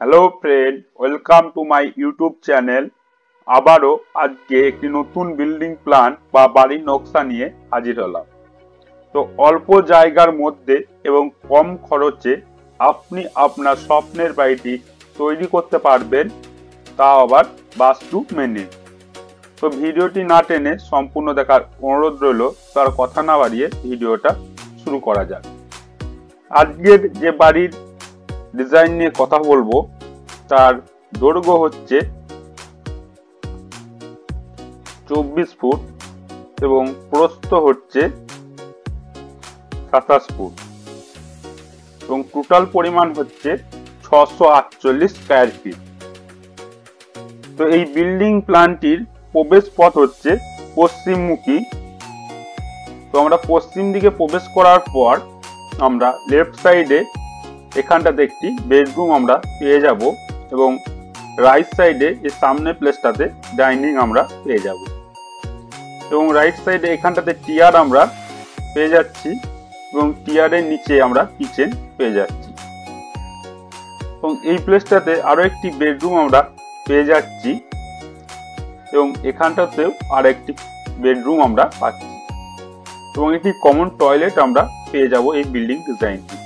Hello friend, welcome to my YouTube channel. আবারও আজকে একটি নতুন বিল্ডিং প্ল্যান বা বাড়ির নকশা নিয়ে হাজির হলাম। তো অল্প জায়গার মধ্যে এবং কম খরচে আপনি আপনার স্বপ্নের বাড়িটি তৈরি করতে পারবেন, তা আবার বাস্তু মেনে। তো ভিডিওটি না টেনে সম্পূর্ণ দেখার অনুরোধ রইল। তার কথা না বাড়িয়ে ভিডিওটা শুরু করা যাক। আজকের যে বাড়ির ডিজাইন নিয়ে কথা বলবো তার দৈর্ঘ্য হচ্ছে 24 ফুট এবং প্রস্থ হচ্ছে 27 ফুট এবং টোটাল পরিমাণ হচ্ছে 648 স্কয়ার ফিট। তো এই বিল্ডিং প্ল্যানটির প্রবেশ পথ হচ্ছে পশ্চিমমুখী। তো আমরা পশ্চিম দিকে প্রবেশ করার পর আমরা লেফট সাইডে এখানটাতে একটি বেডরুম আমরা পেয়ে যাব এবং রাইট সাইডে এই সামনে প্লেসটাতে ডাইনিং আমরা পেয়ে যাব এবং রাইট সাইডে এখানটাতে টিয়ার আমরা পেয়ে যাচ্ছি এবং টিয়ারের নিচে আমরা কিচেন পেয়ে যাচ্ছি এবং এই প্লেসটাতে আরো একটি বেডরুম আমরা পেয়ে যাচ্ছি এবং এখানটাতেও আর একটি বেডরুম আমরা পাচ্ছি এবং একটি কমন টয়লেট আমরা পেয়ে যাব এই বিল্ডিং ডিজাইনটিতে।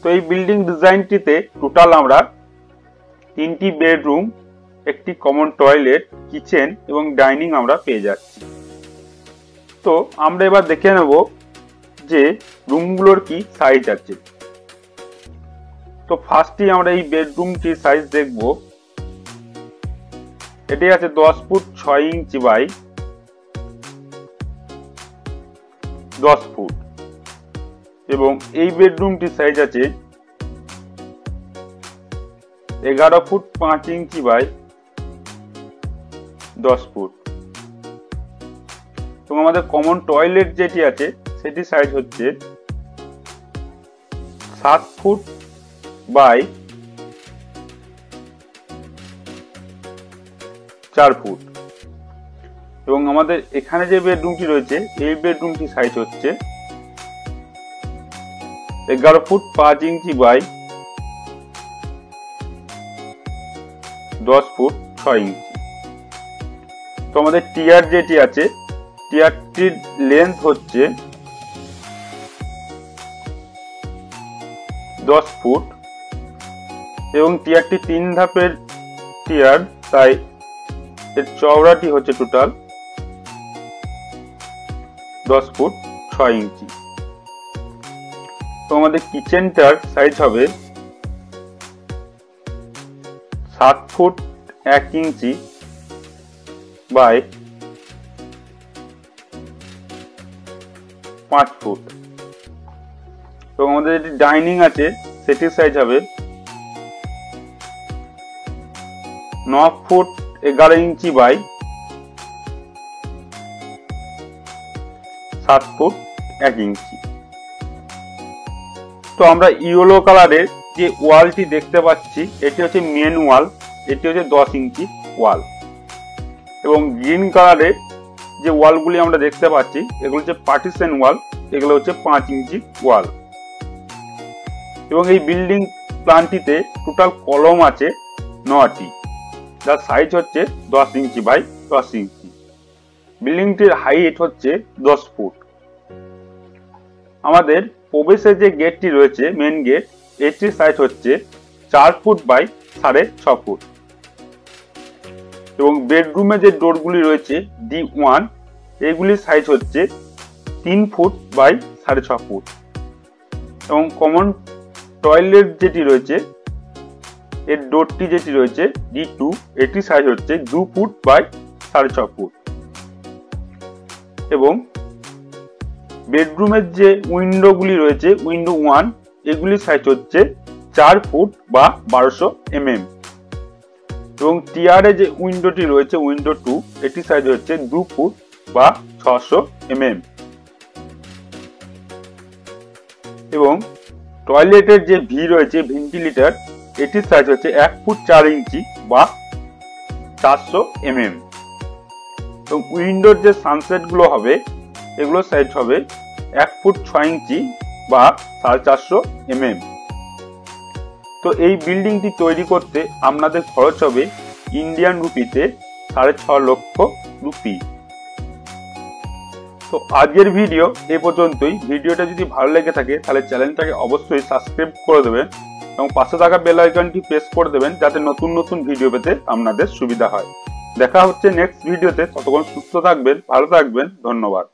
তো এই বিল্ডিং ডিজাইনটিতে টোটাল আমরা 3টি বেডরুম, একটি কমন টয়লেট, কিচেন এবং ডাইনিং আমরা পেয়ে যাচ্ছি। তো আমরা এবার দেখে নেব যে রুমগুলোর কি সাইজ আছে। তো ফার্স্টই আমরা এই বেডরুমটির সাইজ দেখব। এটি আছে 10 ফুট 6 ইঞ্চি বাই 10 ফুট এবং এই বেডরুমটির সাইজ আছে 11 ফুট 5 ইঞ্চি বাই 10 ফুট এবং আমাদের কমন টয়লেট যেটি আছে সেটি সাইজ হচ্ছে 7 ফুট বাই 4 ফুট এবং আমাদের এখানে যে বেডরুমটি রয়েছে এই বেডরুমটি সাইজ হচ্ছে 11 ফুট 5 ইঞ্চি বাই 10 ফুট 6 ইঞ্চি। তো আমাদের টিয়ার যেটি আছে টিয়ারটির লেন্থ হচ্ছে 10 ফুট এবং টিয়ারটি 3 ধাপের টিয়ার, তাই এর চওড়াটি হচ্ছে টোটাল 10 ফুট 6 ইঞ্চি। তো আমাদের কিচেনটার সাইজ হবে 7 ফুট 1 ইঞ্চি বাই 5 ফুট এবং আমাদের যেটি ডাইনিং আছে সেটির সাইজ হবে 9 ফুট 11 ইঞ্চি বাই 7 ফুট 1 ইঞ্চি। তো আমরা ইয়েলো কালারের যে ওয়ালটি দেখতে পাচ্ছি এটি হচ্ছে মেন ওয়াল, এটি হচ্ছে 10 ইঞ্চি ওয়াল এবং গ্রিন কালারের যে ওয়ালগুলি আমরা দেখতে পাচ্ছি এগুলো হচ্ছে পার্টিশন ওয়াল, এগুলো হচ্ছে 5 ইঞ্চি ওয়াল এবং এই বিল্ডিং প্ল্যানটিতে টোটাল কলম আছে 9টি, যার সাইজ হচ্ছে 10 ইঞ্চি বাই 10 ইঞ্চি। বিল্ডিংটির হাইট হচ্ছে 10 ফুট। আমাদের প্রবেশের যে গেটটি রয়েছে মেন গেট, এটির সাইজ হচ্ছে 4 ফুট বাই 6.5 ফুট এবং বেডরুমে যে ডোরগুলি রয়েছে D1 এগুলির সাইজ হচ্ছে 3 ফুট বাই 6.5 ফুট এবং কমন টয়লেট যেটি রয়েছে এর ডোরটি যেটি রয়েছে D2 এটি সাইজ হচ্ছে 2 ফুট বাই 6.5 ফুট এবং বেডরুমের যে উইন্ডোগুলি রয়েছে উইন্ডো 1 এগুলির সাইজ হচ্ছে 4 ফুট বা 1200 mm এবং টিয়ারে যে উইন্ডোটি রয়েছে উইন্ডো 2 এটি সাইজ হচ্ছে 2 ফুট বা 600 mm এবং টয়লেটের যে ভি রয়েছে ভেন্টিলেটর এটির সাইজ হচ্ছে 1 ফুট 4 ইঞ্চি বা 400 mm এবং উইন্ডোর যে সানসেট গুলো হবে এগুলোর সাইজ হবে 1 ফুট 6 ইঞ্চি বা 450 mm। তো এই বিল্ডিংটি তৈরি করতে আপনাদের খরচ হবে ইন্ডিয়ান রুপিতে 6.5 লক্ষ রুপি। তো আজকের ভিডিও এ পর্যন্তই। ভিডিওটা যদি ভালো লেগে থাকে তাহলে চ্যানেলটাকে অবশ্যই সাবস্ক্রাইব করে দেবেন এবং পাশে থাকা বেল আইকনটি প্রেস করে দেবেন যাতে নতুন নতুন ভিডিও পেতে আপনাদের সুবিধা হয়। দেখা হচ্ছে নেক্সট ভিডিওতে। ততক্ষণ সুস্থ থাকবেন, ভালো থাকবেন, ধন্যবাদ।